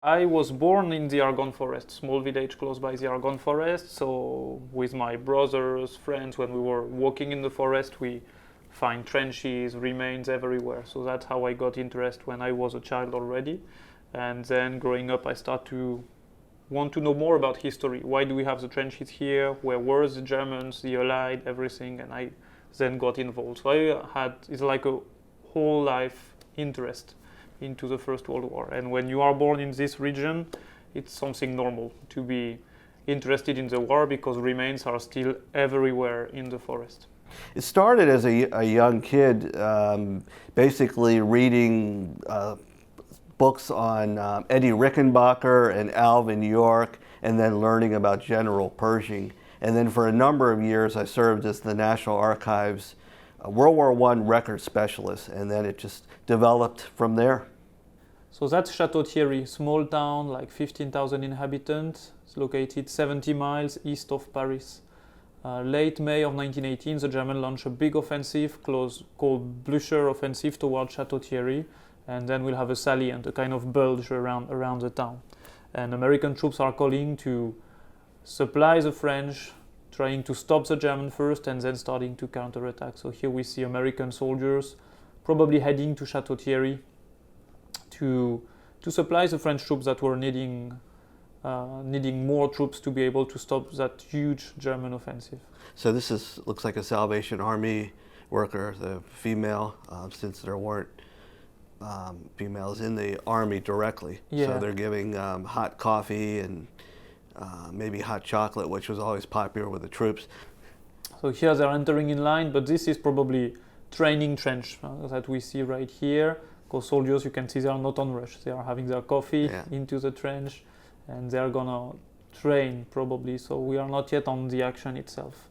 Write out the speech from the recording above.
I was born in the Argonne Forest, small village close by the Argonne Forest. So with my brothers, friends, when we were walking in the forest, we find trenches, remains everywhere. So that's how I got interested when I was a child already. And then growing up, I start to want to know more about history. Why do we have the trenches here? Where were the Germans, the Allied, everything? And I then got involved. So it's like a whole life interest into the First World War. And when you are born in this region, it's something normal to be interested in the war because remains are still everywhere in the forest. It started as a young kid, basically reading books on Eddie Rickenbacker and Alvin York, and then learning about General Pershing. And then for a number of years, I served as the National Archives World War I record specialist, and then it just developed from there. So that's Château Thierry, small town, like 15,000 inhabitants. It's located 70 miles east of Paris. Late May of 1918, the Germans launched a big offensive called Blücher Offensive toward Château Thierry, and then we'll have a salient, a kind of bulge around the town. And American troops are calling to supply the French, trying to stop the German first and then starting to counterattack. So here we see American soldiers probably heading to Château Thierry to supply the French troops that were needing more troops to be able to stop that huge German offensive. So this looks like a Salvation Army worker, the female, since there weren't females in the army directly. Yeah. So they're giving hot coffee and maybe hot chocolate, which was always popular with the troops. So here they're entering in line, but this is probably training trench that we see right here. Because soldiers, you can see they are not on rush. They are having their coffee into the trench, and they are gonna train probably. So we are not yet on the action itself.